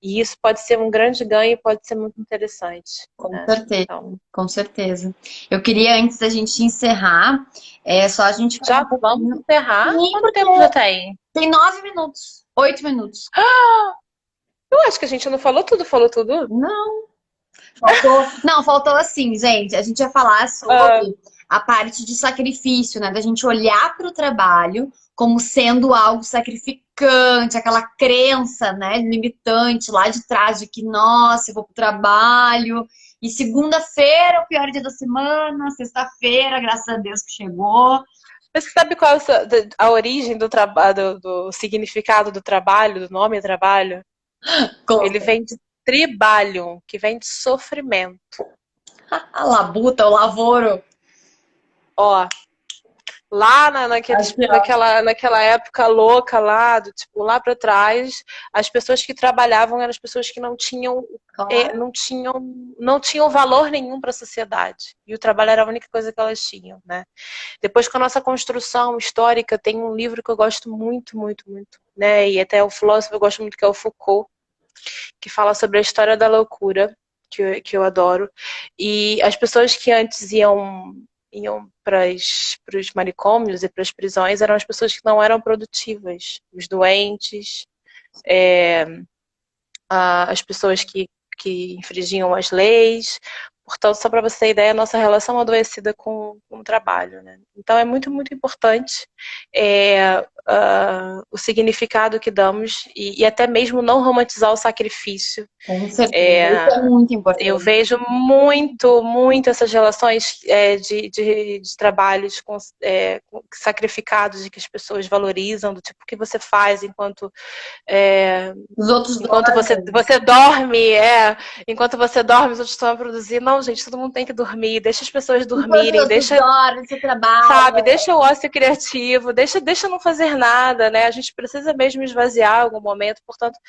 E isso pode ser um grande ganho e pode ser muito interessante. Com né? certeza, Então, com certeza. Eu queria, antes da gente encerrar, só a gente falar já um pouquinho. vamos encerrar? Sim, Quanto porque tempo já tem? tem 9 minutos, 8 minutos. Eu acho que a gente não falou tudo, falou tudo? Não, faltou. Não, faltou assim, gente. A gente ia falar sobre a parte de sacrifício, né? Da gente olhar para o trabalho como sendo algo sacrificante, aquela crença, né, limitante lá de trás de que, nossa, eu vou pro trabalho e segunda-feira é o pior dia da semana, sexta-feira, graças a Deus que chegou. Mas você sabe qual é a origem do trabalho, do significado do trabalho, do nome trabalho? Ele vem de tribalium, que vem de sofrimento. A labuta, o lavoro. Ó, lá naquela época louca lá, lá para trás, as pessoas que trabalhavam eram as pessoas que não tinham não tinham valor nenhum para a sociedade. E o trabalho era a única coisa que elas tinham, né? Depois, com a nossa construção histórica, tem um livro que eu gosto muito, muito, muito, né? E até o filósofo eu gosto muito, que é o Foucault, que fala sobre a história da loucura, que eu adoro. E as pessoas que antes iam para os manicômios e para as prisões eram as pessoas que não eram produtivas. Os doentes, as pessoas que infringiam as leis. Portanto, só para você ter ideia, a nossa relação adoecida com o trabalho, né? Então, é muito, muito importante o significado que damos e até mesmo não romantizar o sacrifício. Com certeza, isso é muito importante. Eu vejo muito, muito essas relações de trabalhos sacrificados, de que as pessoas valorizam, do tipo, o que você faz enquanto os outros você dorme, enquanto você dorme, os outros estão a produzir. Não, gente, todo mundo tem que dormir, deixa as pessoas dormirem, deixa, dorme, você trabalha. Sabe, deixa o ócio criativo, deixa não fazer nada, né? A gente precisa mesmo esvaziar em algum momento, portanto,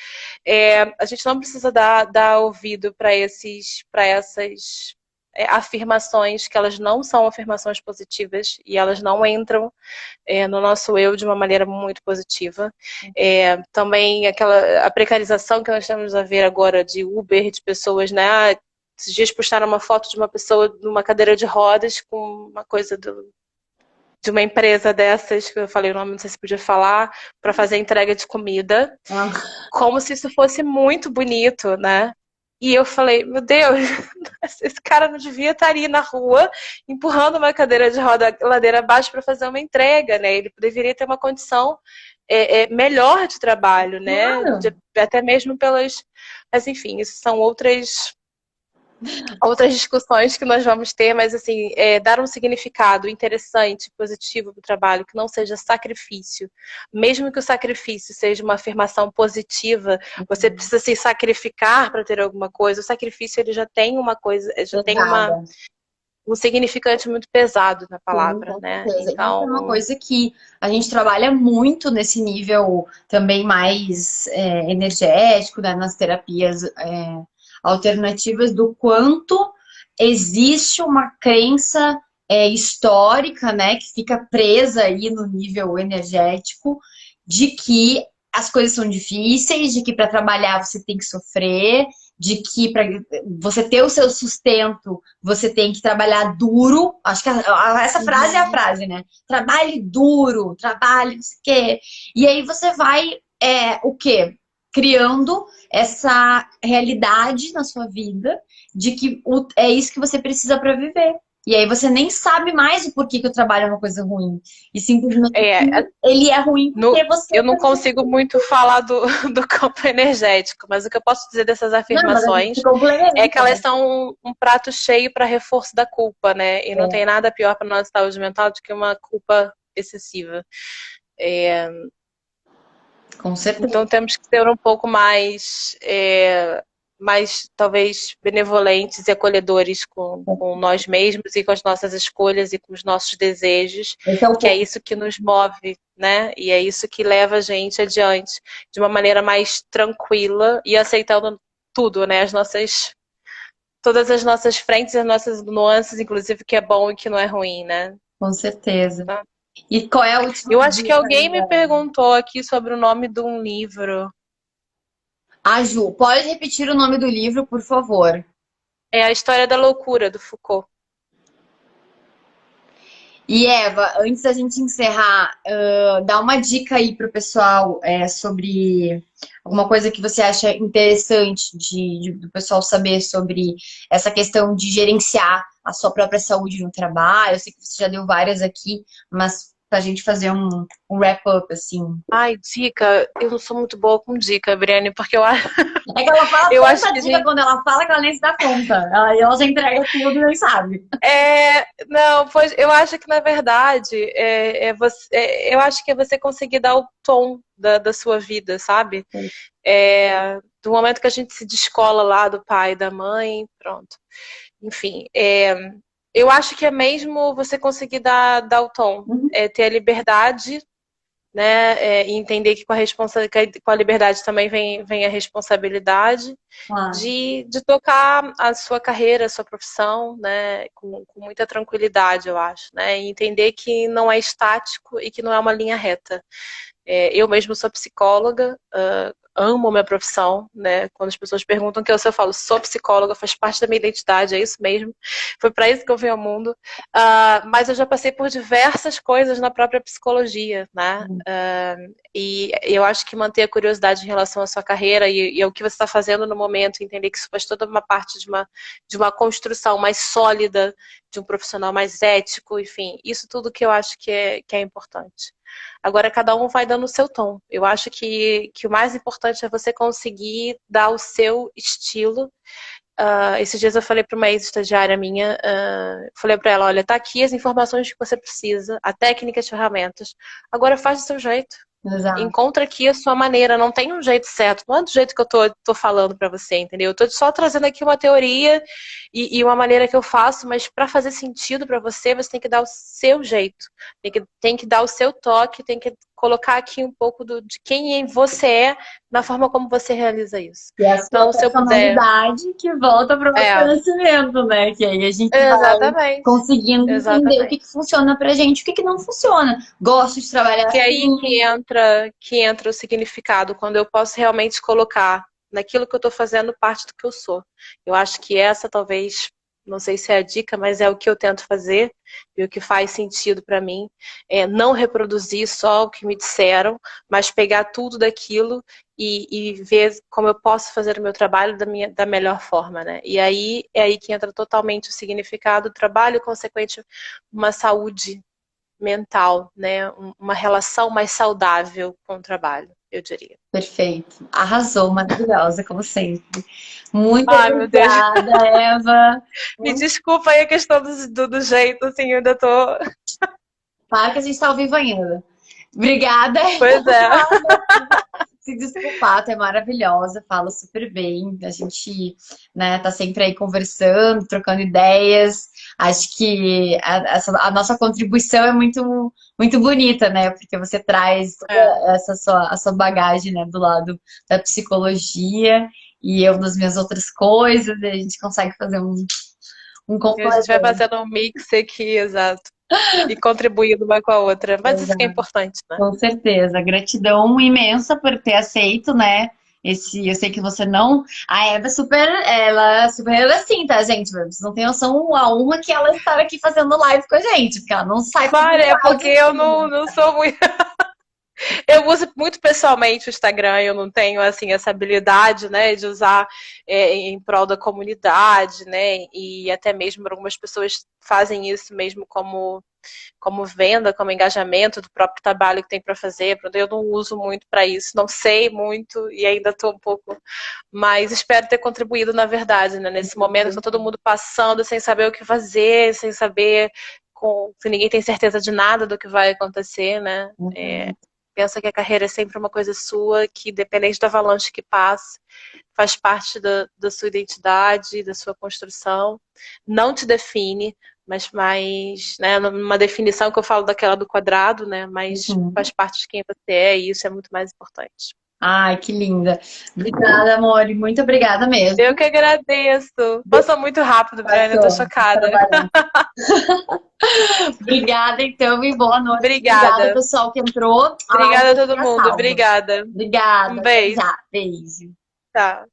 a gente não precisa dar ouvido para essas afirmações que elas não são afirmações positivas e elas não entram no nosso eu de uma maneira muito positiva. Também a precarização que nós estamos a ver agora de Uber, de pessoas, né? Esses dias postaram uma foto de uma pessoa numa cadeira de rodas com uma coisa de uma empresa dessas, que eu falei o nome, não sei se podia falar, para fazer entrega de comida, como se isso fosse muito bonito, né? E eu falei, meu Deus, esse cara não devia estar ali na rua empurrando uma cadeira de roda ladeira abaixo para fazer uma entrega, né? Ele deveria ter uma condição melhor de trabalho, né? Claro. Até mesmo pelas... Mas enfim, isso são outras discussões que nós vamos ter, mas assim, dar um significado interessante, positivo para o trabalho, que não seja sacrifício. Mesmo que o sacrifício seja uma afirmação positiva, você precisa se sacrificar para ter alguma coisa. O sacrifício, ele já tem uma coisa, já tem um significante muito pesado na palavra, né? Então... Isso é uma Então, coisa que a gente trabalha muito nesse nível também mais energético, né, nas terapias alternativas, do quanto existe uma crença histórica, né, que fica presa aí no nível energético, de que as coisas são difíceis, de que para trabalhar você tem que sofrer, de que para você ter o seu sustento, você tem que trabalhar duro. Acho que essa frase é a frase, né? Trabalhe duro, trabalhe, não sei o quê. E aí você vai, o quê? Criando essa realidade na sua vida de que é isso que você precisa para viver. E aí você nem sabe mais o porquê que o trabalho é uma coisa ruim. E simplesmente ele é ruim porque você... Eu não consigo muito falar do campo energético, mas o que eu posso dizer dessas afirmações é que elas são um prato cheio para reforço da culpa, né? E não tem nada pior para a nossa saúde mental do que uma culpa excessiva. Com certeza. Então temos que ser um pouco mais talvez benevolentes e acolhedores com nós mesmos e com as nossas escolhas e com os nossos desejos, que é isso que nos move, né? E é isso que leva a gente adiante de uma maneira mais tranquila e aceitando tudo, né? Todas as nossas frentes, as nossas nuances, inclusive o que é bom e o que não é ruim, né? Com certeza. Tá. E qual é a última? Eu acho que alguém me perguntou aqui sobre o nome de um livro. Ju, pode repetir o nome do livro, por favor? É A História da Loucura, do Foucault. E Eva, antes da gente encerrar, dá uma dica aí pro pessoal sobre alguma coisa que você acha interessante do pessoal saber sobre essa questão de gerenciar a sua própria saúde no trabalho. Eu sei que você já deu várias aqui, mas pra gente fazer um wrap-up, assim. Ai, dica. Eu não sou muito boa com dica, Briane, porque eu acho... É que ela fala tanta dica quando ela fala que ela nem se dá conta. Ela já entrega tudo e nem sabe. Não, pois eu acho que, na verdade, eu acho que é você conseguir dar o tom da sua vida, sabe? Do momento que a gente se descola lá do pai e da mãe, pronto. Enfim, eu acho que é mesmo você conseguir dar o tom, ter a liberdade, né, e entender que com a liberdade também vem a responsabilidade de tocar a sua carreira, a sua profissão, né, com muita tranquilidade, eu acho, né, e entender que não é estático e que não é uma linha reta. Eu mesmo sou psicóloga, amo minha profissão, né? Quando as pessoas perguntam o que eu sou, eu falo, sou psicóloga, faz parte da minha identidade, é isso mesmo. Foi para isso que eu vim ao mundo. Mas eu já passei por diversas coisas na própria psicologia, né? E eu acho que manter a curiosidade em relação à sua carreira e ao que você está fazendo no momento, entender que isso faz toda uma parte de uma construção mais sólida, de um profissional mais ético, enfim, isso tudo que eu acho que é importante. Agora, cada um vai dando o seu tom. Eu acho que o mais importante é você conseguir dar o seu estilo. Esses dias eu falei para uma ex-estagiária minha, falei para ela, olha, tá aqui as informações que você precisa, a técnica, as ferramentas. Agora faz do seu jeito. Exato. Encontra aqui a sua maneira, não tem um jeito certo, não é do jeito que eu tô falando pra você, entendeu? Eu tô só trazendo aqui uma teoria e uma maneira que eu faço, mas pra fazer sentido pra você, você tem que dar o seu jeito, tem que dar o seu toque, tem que colocar aqui um pouco de quem você é na forma como você realiza isso. E a sua Então, se eu puder... personalidade que volta para o autoconhecimento, né? Que aí a gente vai Exatamente. conseguindo entender o Exatamente. que funciona pra gente, o que não funciona. Gosto de trabalhar Que é aí assim. que entra o significado, quando eu posso realmente colocar naquilo que eu estou fazendo parte do que eu sou. Eu acho que essa talvez, não sei se é a dica, mas é o que eu tento fazer e o que faz sentido para mim. É não reproduzir só o que me disseram, mas pegar tudo daquilo e ver como eu posso fazer o meu trabalho da melhor forma, né? E aí é aí que entra totalmente o significado do trabalho e, consequente, uma saúde mental, né? Uma relação mais saudável com o trabalho, eu diria. Perfeito. Arrasou, maravilhosa, como sempre. Muito Ai, meu Deus. obrigada, Eva. Me desculpa aí a questão do jeito, assim, eu ainda tô... Claro que a gente está ao vivo ainda. Obrigada. Pois é. Se desculpar, tu é maravilhosa, fala super bem. A gente, né, tá sempre aí conversando, trocando ideias. Acho que a nossa contribuição é muito bonita, né? Porque você traz É. toda a sua bagagem, né, do lado da psicologia e eu nas minhas outras coisas, e a gente consegue fazer um E a gente vai complemento. fazendo um mix aqui, exato. E contribuindo uma com a outra. Mas isso que é importante, né? Com certeza. Gratidão imensa por ter aceito, né? Eu sei que você não. A Eva ela é super assim, tá, gente? Vocês não têm noção a uma que ela está aqui fazendo live com a gente, porque ela não sai fazendo Claro, é live porque eu assim. não sou muito. Eu uso muito pessoalmente o Instagram, eu não tenho assim essa habilidade, né, de usar em prol da comunidade, né, e até mesmo algumas pessoas fazem isso mesmo como venda, como engajamento do próprio trabalho que tem para fazer. Eu não uso muito para isso, não sei muito e ainda estou um pouco, mas espero ter contribuído na verdade, né, nesse momento que está todo mundo passando sem saber o que fazer, sem saber, se ninguém tem certeza de nada do que vai acontecer, né. Pensa que a carreira é sempre uma coisa sua, que independente da avalanche que passe, faz parte da sua identidade, da sua construção. Não te define, mas né, uma definição que eu falo daquela do quadrado, né? Mas faz parte de quem você é e isso é muito mais importante. Ai, que linda. Obrigada, amor. Muito obrigada mesmo. Eu que agradeço. Passou muito rápido, Briana, eu tô chocada. Obrigada, então, e boa noite. Obrigada, Obrigada. pessoal, que entrou. Obrigada a todo mundo. Obrigada. Obrigada. Um Até beijo. já. Beijo. Tchau.